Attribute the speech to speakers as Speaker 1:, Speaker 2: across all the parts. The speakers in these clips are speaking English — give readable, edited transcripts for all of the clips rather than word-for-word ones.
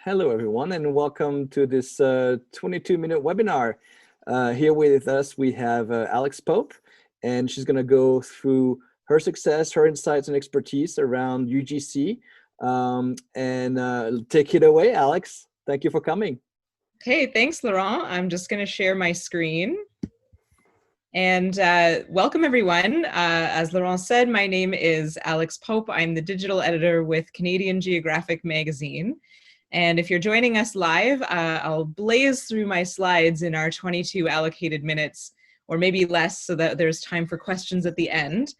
Speaker 1: Hello, everyone, and welcome to this 22-minute webinar. Here with us, we have Alex Pope, and she's going to go through her success, her insights, and expertise around UGC. Take it away, Alex. Thank you for coming.
Speaker 2: Okay, thanks, Laurent. I'm just going to share my screen. And welcome, everyone. As Laurent said, my name is Alex Pope. I'm the digital editor with Canadian Geographic magazine. And if you're joining us live, I'll blaze through my slides in our 22 allocated minutes, or maybe less, so that there's time for questions at the end.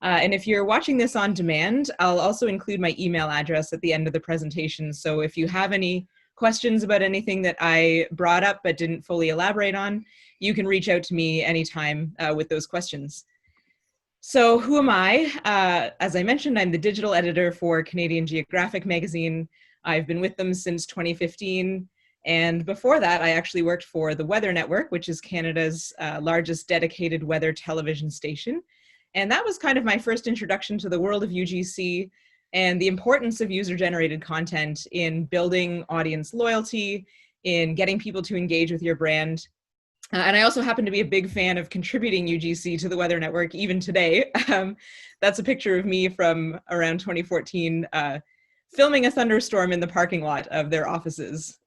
Speaker 2: And if you're watching this on demand, I'll also include my email address at the end of the presentation. So if you have any questions about anything that I brought up but didn't fully elaborate on, you can reach out to me anytime with those questions. So who am I? As I mentioned, I'm the digital editor for Canadian Geographic magazine. I've been with them since 2015. And before that, I actually worked for the Weather Network, which is Canada's largest dedicated weather television station. And that was kind of my first introduction to the world of UGC and the importance of user-generated content in building audience loyalty, in getting people to engage with your brand. And I also happen to be a big fan of contributing UGC to the Weather Network even today. That's a picture of me from around 2014, filming a thunderstorm in the parking lot of their offices.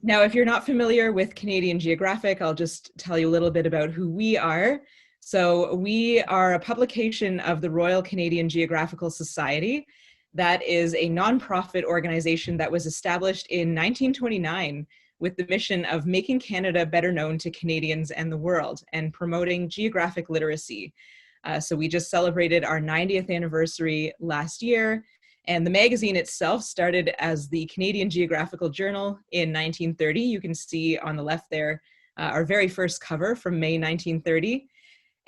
Speaker 2: Now, if you're not familiar with Canadian Geographic, I'll just tell you a little bit about who we are. So we are a publication of the Royal Canadian Geographical Society. That is a nonprofit organization that was established in 1929 with the mission of making Canada better known to Canadians and the world and promoting geographic literacy. So we just celebrated our 90th anniversary last year. And the magazine itself started as the Canadian Geographical Journal in 1930. You can see on the left there our very first cover from May 1930.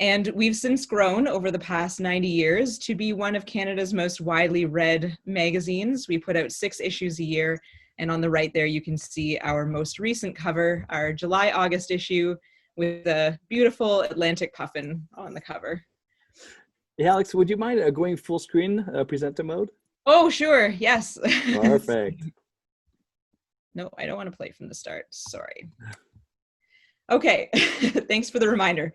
Speaker 2: And we've since grown over the past 90 years to be one of Canada's most widely read magazines. We put out 6 issues a year. And on the right there, you can see our most recent cover, our July-August issue, with a beautiful Atlantic puffin on the cover.
Speaker 1: Hey, Alex, would you mind going full screen presenter mode?
Speaker 2: Oh, sure. Yes.
Speaker 1: Perfect.
Speaker 2: No, I don't want to play from the start. Sorry. Okay. Thanks for the reminder.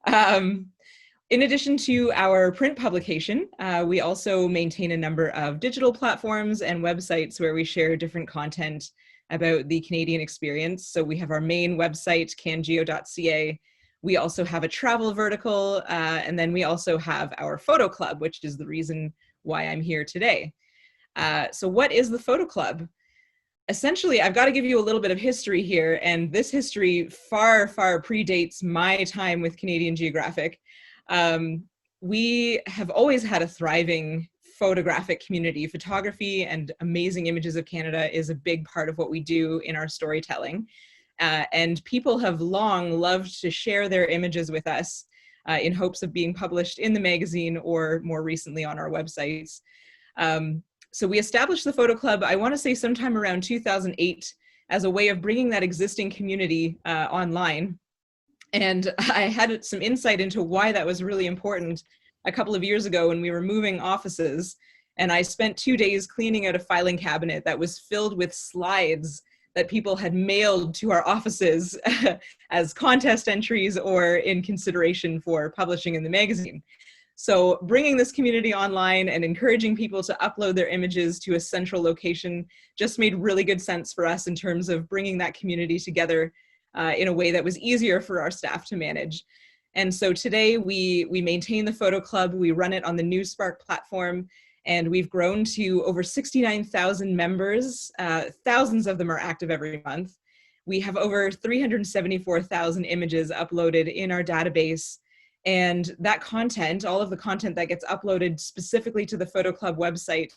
Speaker 2: In addition to our print publication, we also maintain a number of digital platforms and websites where we share different content about the Canadian experience. So we have our main website, cangeo.ca. We also have a travel vertical, and then we also have our Photoclub, which is the reason why I'm here today. So what is the Photoclub? Essentially, I've got to give you a little bit of history here, and this history far, far predates my time with Canadian Geographic. We have always had a thriving photographic community. Photography and amazing images of Canada is a big part of what we do in our storytelling. And people have long loved to share their images with us in hopes of being published in the magazine or more recently on our websites. So we established the Photoclub, I want to say sometime around 2008, as a way of bringing that existing community online. And I had some insight into why that was really important a couple of years ago when we were moving offices. And I spent 2 days cleaning out a filing cabinet that was filled with slides that people had mailed to our offices as contest entries or in consideration for publishing in the magazine. So bringing this community online and encouraging people to upload their images to a central location just made really good sense for us in terms of bringing that community together in a way that was easier for our staff to manage. And so today we maintain the Photoclub, we run it on the NewsSpark platform, and we've grown to over 69,000 members. Thousands of them are active every month. We have over 374,000 images uploaded in our database. And that content, all of the content that gets uploaded specifically to the Photoclub website,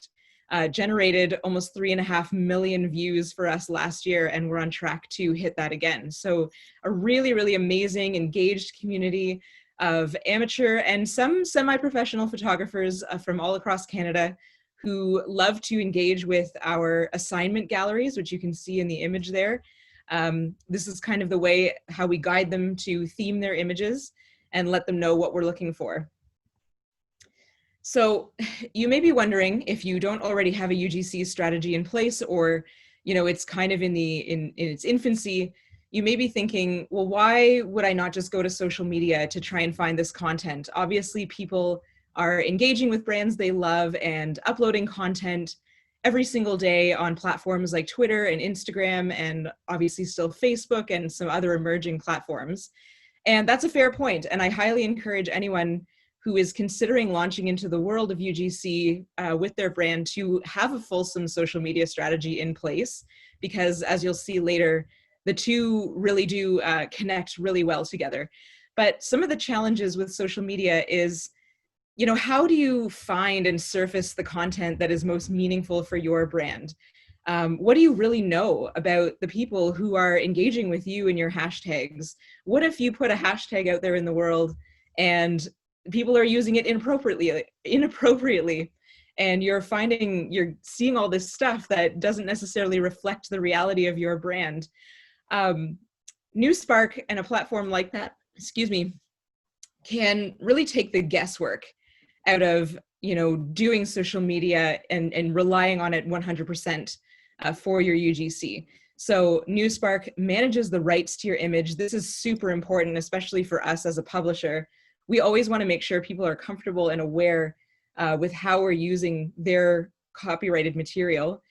Speaker 2: generated almost 3.5 million views for us last year, and we're on track to hit that again. So a really, really amazing, engaged community of amateur and some semi-professional photographers from all across Canada who love to engage with our assignment galleries, which you can see in the image there. This is kind of the way how we guide them to theme their images and let them know what we're looking for. So you may be wondering, if you don't already have a UGC strategy in place, or it's kind of in its infancy, you may be thinking, well, why would I not just go to social media to try and find this content? Obviously, people are engaging with brands they love and uploading content every single day on platforms like Twitter and Instagram, and obviously still Facebook and some other emerging platforms. And that's a fair point. And I highly encourage anyone who is considering launching into the world of UGC with their brand to have a fulsome social media strategy in place, because as you'll see later, the two really do connect really well together. But some of the challenges with social media is, how do you find and surface the content that is most meaningful for your brand? What do you really know about the people who are engaging with you and your hashtags? What if you put a hashtag out there in the world and people are using it inappropriately, and you're seeing all this stuff that doesn't necessarily reflect the reality of your brand? NewSpark and a platform like that, can really take the guesswork out of doing social media and relying on it 100% for your UGC. So NewSpark manages the rights to your image. This is super important, especially for us as a publisher. We always want to make sure people are comfortable and aware with how we're using their copyrighted material.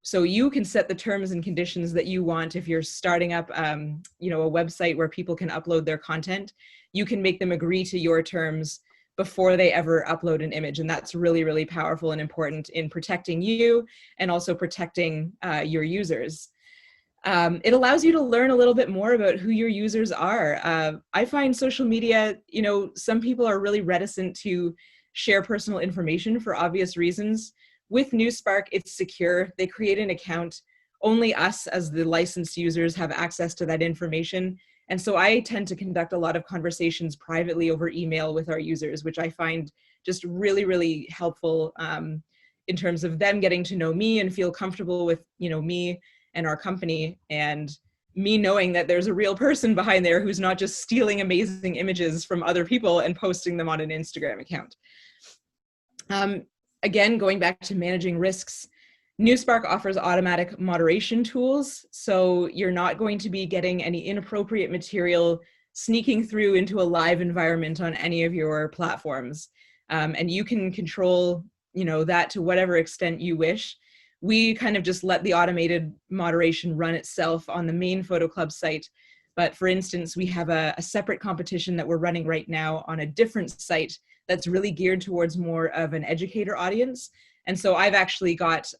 Speaker 2: So you can set the terms and conditions that you want. If you're starting up a website where people can upload their content, you can make them agree to your terms before they ever upload an image. And that's really, really powerful and important in protecting you and also protecting your users. It allows you to learn a little bit more about who your users are. I find social media, some people are really reticent to share personal information for obvious reasons. With NewSpark, it's secure. They create an account. Only us as the licensed users have access to that information. And so I tend to conduct a lot of conversations privately over email with our users, which I find just really, really helpful in terms of them getting to know me and feel comfortable with, me and our company, and me knowing that there's a real person behind there who's not just stealing amazing images from other people and posting them on an Instagram account. Again, going back to managing risks, NewSpark offers automatic moderation tools, so you're not going to be getting any inappropriate material sneaking through into a live environment on any of your platforms. And you can control, that to whatever extent you wish. We kind of just let the automated moderation run itself on the main Photoclub site. But for instance, we have a separate competition that we're running right now on a different site that's really geared towards more of an educator audience. And so I've actually got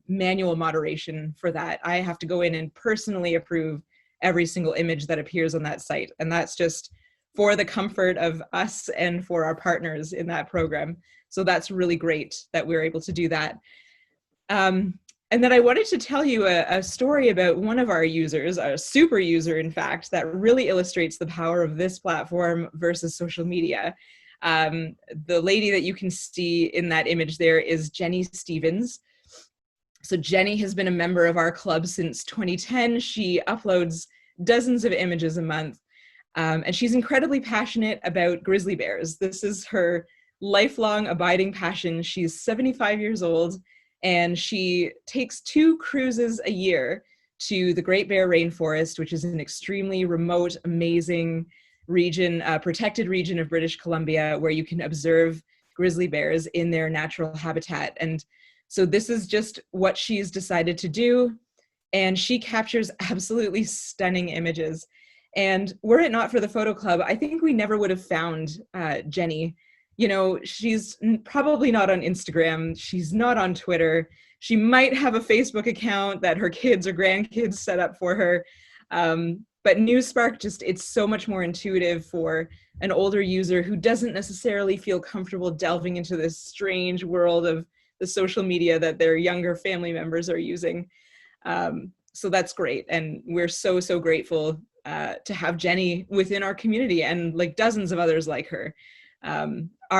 Speaker 2: manual moderation for that. I have to go in and personally approve every single image that appears on that site. And that's just for the comfort of us and for our partners in that program. So that's really great that we're able to do that. And then I wanted to tell you a story about one of our users, a super user, in fact, that really illustrates the power of this platform versus social media. The lady that you can see in that image there is Jenny Stevens. So Jenny has been a member of our club since 2010. She uploads dozens of images a month, and she's incredibly passionate about grizzly bears. This is her lifelong abiding passion. She's 75 years old, and she takes 2 cruises a year to the Great Bear Rainforest, which is an extremely remote, amazing region, protected region of British Columbia, where you can observe grizzly bears in their natural habitat. And so this is just what she's decided to do. And she captures absolutely stunning images. And were it not for the Photo Club, I think we never would have found Jenny. She's probably not on Instagram. She's not on Twitter. She might have a Facebook account that her kids or grandkids set up for her. But NewSpark it's so much more intuitive for an older user who doesn't necessarily feel comfortable delving into this strange world of the social media that their younger family members are using. So that's great. And we're so, so grateful to have Jenny within our community, and like dozens of others like her.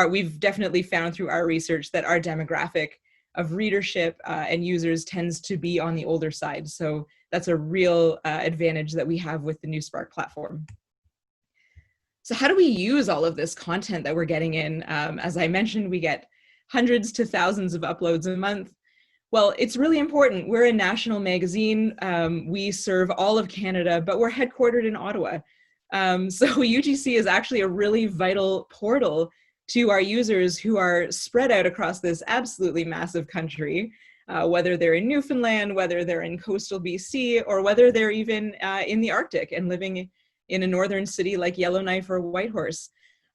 Speaker 2: We've definitely found through our research that our demographic of readership and users tends to be on the older side. So that's a real advantage that we have with the NewSpark platform. So how do we use all of this content that we're getting in? As I mentioned, we get hundreds to thousands of uploads a month. Well, it's really important. We're a national magazine. We serve all of Canada, but we're headquartered in Ottawa. So UGC is actually a really vital portal to our users who are spread out across this absolutely massive country, whether they're in Newfoundland, whether they're in coastal BC, or whether they're even in the Arctic and living in a northern city like Yellowknife or Whitehorse.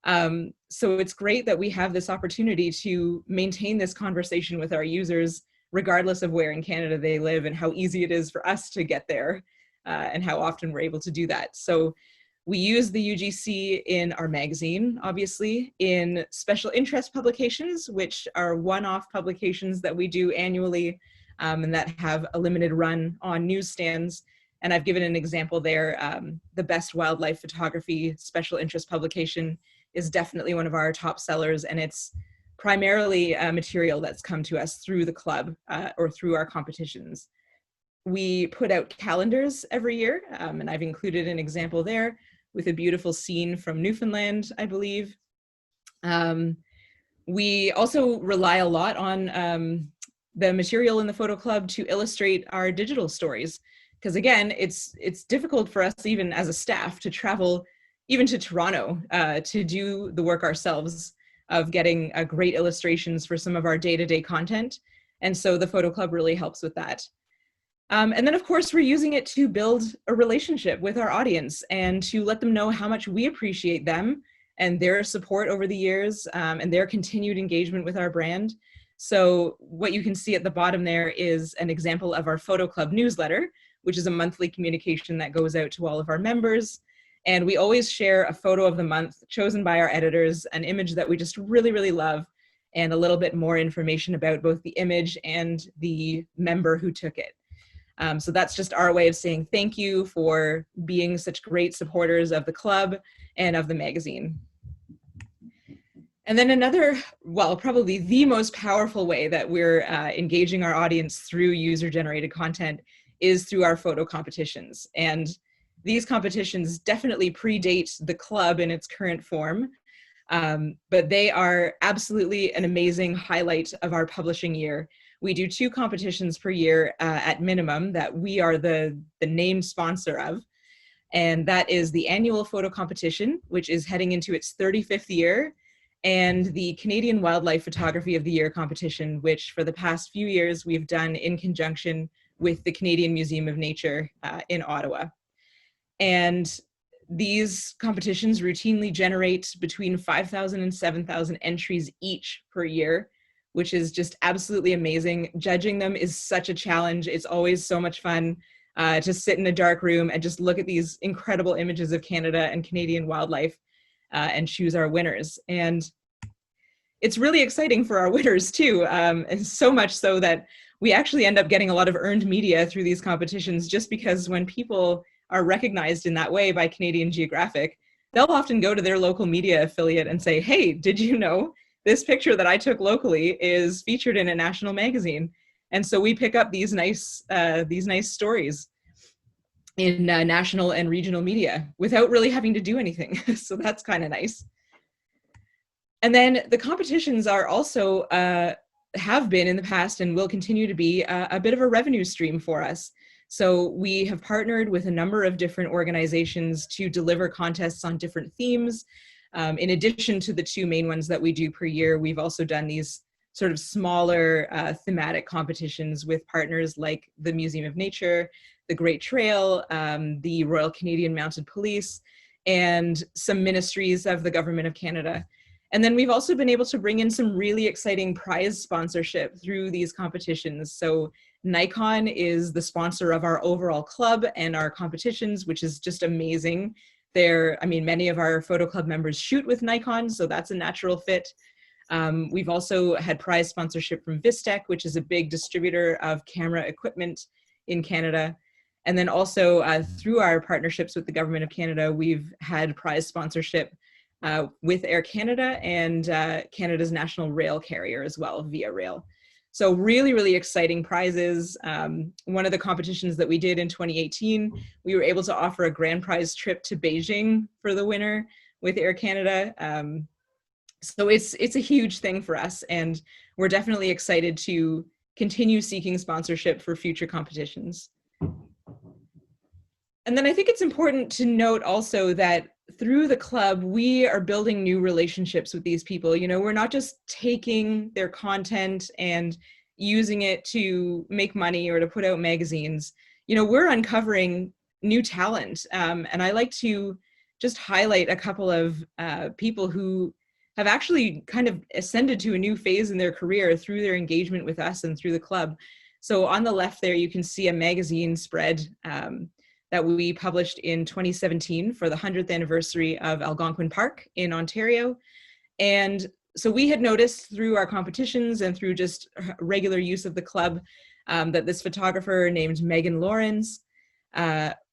Speaker 2: So it's great that we have this opportunity to maintain this conversation with our users, regardless of where in Canada they live, and how easy it is for us to get there, and how often we're able to do that. So we use the UGC in our magazine, obviously, in special interest publications, which are one-off publications that we do annually, and that have a limited run on newsstands. And I've given an example there. The Best Wildlife Photography special interest publication is definitely one of our top sellers, and it's primarily material that's come to us through the club or through our competitions. We put out calendars every year, and I've included an example there with a beautiful scene from Newfoundland, I believe. We also rely a lot on the material in the photo club to illustrate our digital stories. Because again, it's difficult for us, even as a staff, to travel even to Toronto to do the work ourselves of getting great illustrations for some of our day-to-day content. And so the photo club really helps with that. And then of course, we're using it to build a relationship with our audience and to let them know how much we appreciate them and their support over the years, and their continued engagement with our brand. So what you can see at the bottom there is an example of our photo club newsletter, which is a monthly communication that goes out to all of our members. And we always share a photo of the month chosen by our editors, an image that we just really, really love, and a little bit more information about both the image and the member who took it. So that's just our way of saying thank you for being such great supporters of the club and of the magazine. And then another, well, probably the most powerful way that we're engaging our audience through user-generated content is through our photo competitions. And these competitions definitely predate the club in its current form, but they are absolutely an amazing highlight of our publishing year. We do 2 competitions per year at minimum that we are the named sponsor of. And that is the annual photo competition, which is heading into its 35th year, and the Canadian Wildlife Photography of the Year competition, which for the past few years we've done in conjunction with the Canadian Museum of Nature in Ottawa. And these competitions routinely generate between 5,000 and 7,000 entries each per year, which is just absolutely amazing. Judging them is such a challenge. It's always so much fun to sit in a dark room and just look at these incredible images of Canada and Canadian wildlife and choose our winners. And it's really exciting for our winners too, and so much so that we actually end up getting a lot of earned media through these competitions, just because when people are recognized in that way by Canadian Geographic, they'll often go to their local media affiliate and say, hey, did you know this picture that I took locally is featured in a national magazine? And so we pick up these nice stories in national and regional media without really having to do anything. So that's kind of nice. And then the competitions are also, have been in the past and will continue to be a bit of a revenue stream for us. So we have partnered with a number of different organizations to deliver contests on different themes. In addition to the 2 main ones that we do per year, we've also done these sort of smaller thematic competitions with partners like the Museum of Nature, the Great Trail, the Royal Canadian Mounted Police, and some ministries of the Government of Canada. And then we've also been able to bring in some really exciting prize sponsorship through these competitions. So Nikon is the sponsor of our overall club and our competitions, which is just amazing. Many of our photo club members shoot with Nikon, so that's a natural fit. We've also had prize sponsorship from Vistec, which is a big distributor of camera equipment in Canada. And then also through our partnerships with the Government of Canada, we've had prize sponsorship with Air Canada and Canada's national rail carrier as well, Via Rail. So really, really exciting prizes. One of the competitions that we did in 2018, we were able to offer a grand prize trip to Beijing for the winner, with Air Canada. So it's a huge thing for us, and we're definitely excited to continue seeking sponsorship for future competitions. And then I think it's important to note also that through the club, we are building new relationships with these people. You know, we're not just taking their content and using it to make money or to put out magazines. You know, we're uncovering new talent. And I like to just highlight a couple of people who have actually kind of ascended to a new phase in their career through their engagement with us and through the club. So on the left there, you can see a magazine spread that we published in 2017 for the 100th anniversary of Algonquin Park in Ontario. And so we had noticed through our competitions and through just regular use of the club that this photographer named Megan Lawrence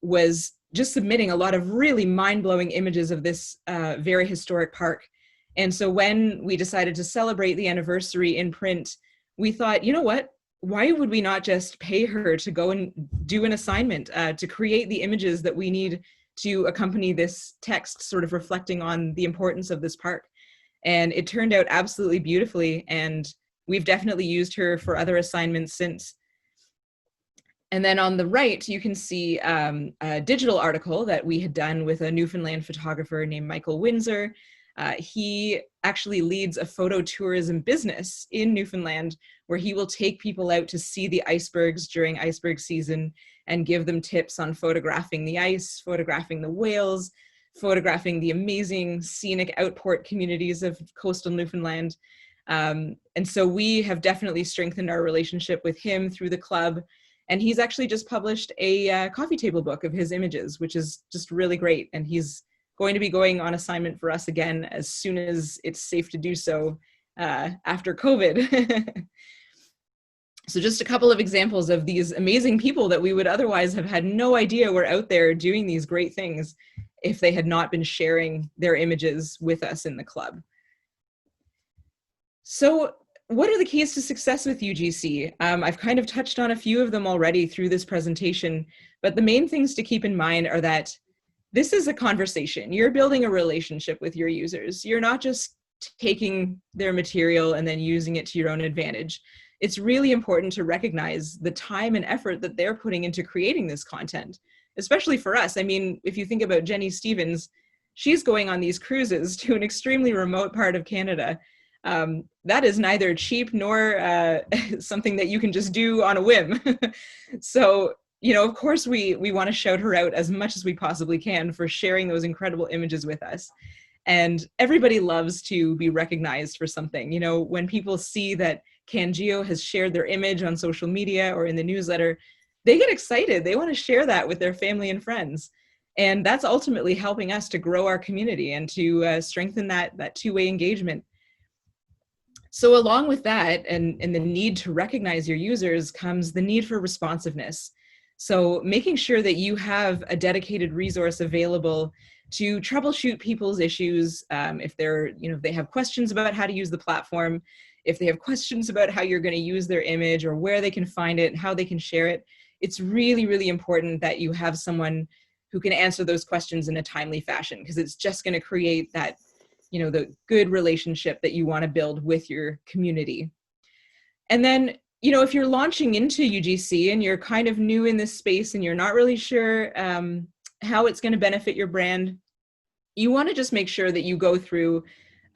Speaker 2: was just submitting a lot of really mind-blowing images of this very historic park. And so when we decided to celebrate the anniversary in print, we thought, you know what? Why would we not just pay her to go and do an assignment to create the images that we need to accompany this text, sort of reflecting on the importance of this park? And it turned out absolutely beautifully, and we've definitely used her for other assignments since. And then on the right, you can see a digital article that we had done with a Newfoundland photographer named Michael Windsor. He actually leads a photo tourism business in Newfoundland where he will take people out to see the icebergs during iceberg season and give them tips on photographing the ice, photographing the whales, photographing the amazing scenic outport communities of coastal Newfoundland. And so we have definitely strengthened our relationship with him through the club. And he's actually just published a coffee table book of his images, which is just really great. And he's going to be going on assignment for us again as soon as it's safe to do so after COVID. So just a couple of examples of these amazing people that we would otherwise have had no idea were out there doing these great things if they had not been sharing their images with us in the club. So what are the keys to success with UGC? I've kind of touched on a few of them already through this presentation, but the main things to keep in mind are that this is a conversation. You're building a relationship with your users. You're not just taking their material and then using it to your own advantage. It's really important to recognize the time and effort that they're putting into creating this content, especially for us. I mean, if you think about Jenny Stevens, she's going on these cruises to an extremely remote part of Canada. That is neither cheap nor something that you can just do on a whim. So, you know, of course, we want to shout her out as much as we possibly can for sharing those incredible images with us. And everybody loves to be recognized for something. You know, when people see that CanGeo has shared their image on social media or in the newsletter, they get excited. They want to share that with their family and friends. And that's ultimately helping us to grow our community and to strengthen that two-way engagement. So along with that and the need to recognize your users comes the need for responsiveness. So making sure that you have a dedicated resource available to troubleshoot people's issues, if they have questions about how to use the platform, if they have questions about how you're going to use their image or where they can find it and how they can share it. It's really, really important that you have someone who can answer those questions in a timely fashion, because it's just going to create that, you know, the good relationship that you want to build with your community. And then, you know, if you're launching into UGC and you're kind of new in this space and you're not really sure how it's going to benefit your brand, you want to just make sure that you go through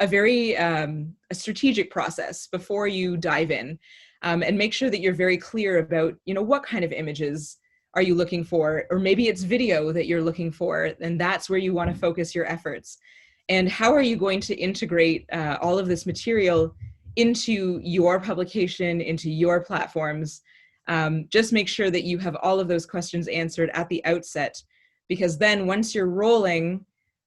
Speaker 2: a very a strategic process before you dive in, and make sure that you're very clear about, you know, what kind of images are you looking for, or maybe it's video that you're looking for, and that's where you want to focus your efforts. And how are you going to integrate all of this material into your publication, into your platforms? Just make sure that you have all of those questions answered at the outset, because then once you're rolling,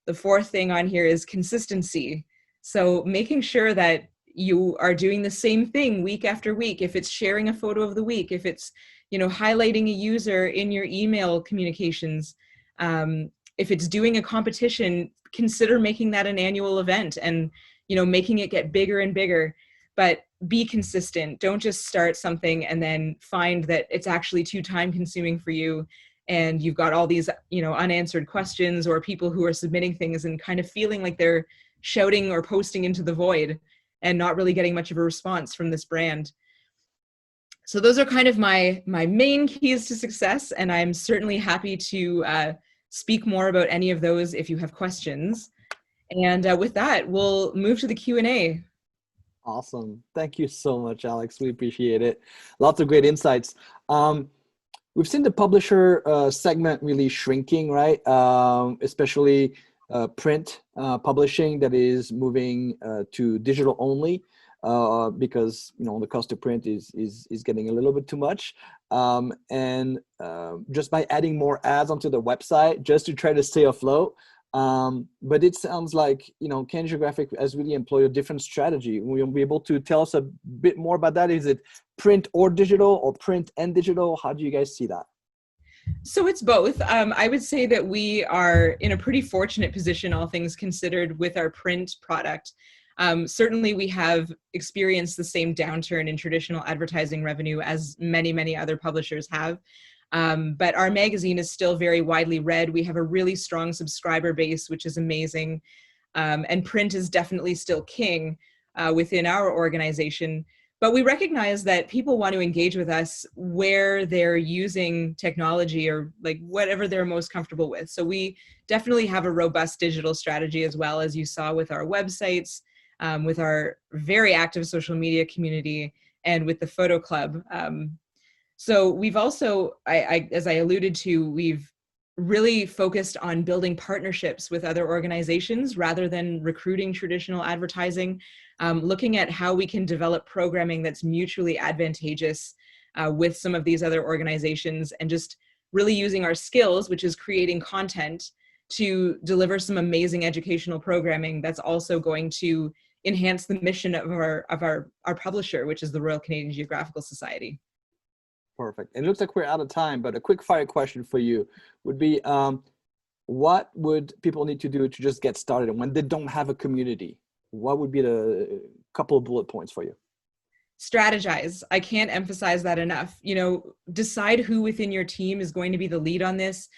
Speaker 2: the fourth thing on here is consistency. So making sure that you are doing the same thing week after week. If it's sharing a photo of the week, if it's, you know, highlighting a user in your email communications, if it's doing a competition, consider making that an annual event and, you know, making it get bigger and bigger. But be consistent. Don't just start something and then find that it's actually too time consuming for you and you've got all these, unanswered questions, or people who are submitting things and kind of feeling like they're shouting or posting into the void and not really getting much of a response from this brand. So those are kind of my main keys to success, and I'm certainly happy to speak more about any of those if you have questions. And with that, we'll move to the Q&A.
Speaker 1: Awesome. Thank you so much, Alex. We appreciate it. Lots of great insights. We've seen the publisher segment really shrinking, right? Especially print publishing that is moving to digital only because the cost of print is getting a little bit too much. And just by adding more ads onto the website just to try to stay afloat. But it sounds like, Canadian Geographic has really employed a different strategy. Will you be able to tell us a bit more about that? Is it print or digital, or print and digital? How do you guys see that?
Speaker 2: So it's both. I would say that we are in a pretty fortunate position, all things considered, with our print product. Certainly we have experienced the same downturn in traditional advertising revenue as many, many other publishers have. But our magazine is still very widely read. We have a really strong subscriber base, which is amazing. And print is definitely still king within our organization. But we recognize that people want to engage with us where they're using technology, or like whatever they're most comfortable with. So we definitely have a robust digital strategy, as well, as you saw with our websites, with our very active social media community, and with the Photoclub. So we've also, as I alluded to, we've really focused on building partnerships with other organizations rather than recruiting traditional advertising, looking at how we can develop programming that's mutually advantageous with some of these other organizations, and just really using our skills, which is creating content, to deliver some amazing educational programming that's also going to enhance the mission of our publisher, which is the Royal Canadian Geographical Society.
Speaker 1: Perfect. It looks like we're out of time, but a quick fire question for you would be, what would people need to do to just get started? And when they don't have a community, what would be the couple of bullet points for you?
Speaker 2: Strategize. I can't emphasize that enough. Decide who within your team is going to be the lead on this.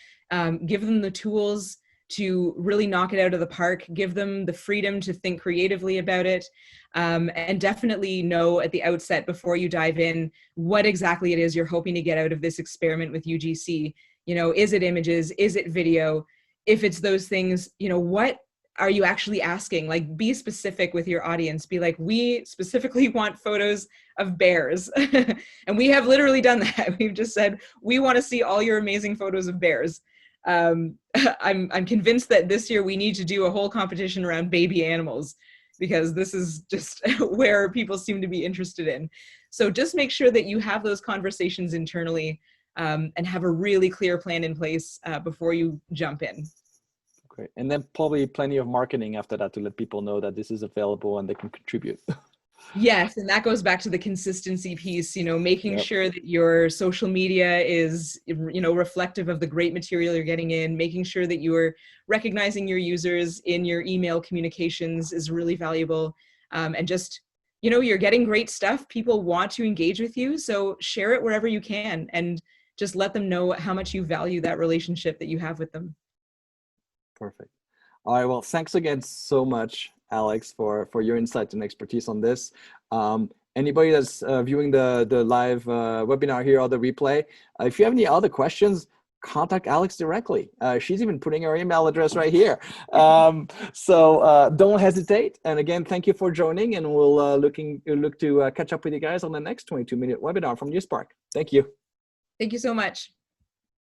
Speaker 2: Give them the tools to really knock it out of the park. Give them the freedom to think creatively about it. And definitely know at the outset, before you dive in, what exactly it is you're hoping to get out of this experiment with UGC. Is it images? Is it video? If it's those things, what are you actually asking? Like, be specific with your audience. Be like, we specifically want photos of bears. And we have literally done that. We've just said, we want to see all your amazing photos of bears. I'm convinced that this year we need to do a whole competition around baby animals, because this is just where people seem to be interested in. So just make sure that you have those conversations internally, and have a really clear plan in place before you jump in.
Speaker 1: Great. And then probably plenty of marketing after that to let people know that this is available and they can contribute.
Speaker 2: Yes, and that goes back to the consistency piece, making sure that your social media is, reflective of the great material you're getting in, making sure that you are recognizing your users in your email communications is really valuable. And just, you're getting great stuff. People want to engage with you, so share it wherever you can, and just let them know how much you value that relationship that you have with them.
Speaker 1: Perfect. All right, well, thanks again so much, Alex, for your insights and expertise on this. Anybody that's viewing the live webinar here or the replay, if you have any other questions, contact Alex directly. She's even putting her email address right here. So don't hesitate. And again, thank you for joining, and we'll look to catch up with you guys on the next 22-minute webinar from NewsSpark. Thank you.
Speaker 2: Thank you so much.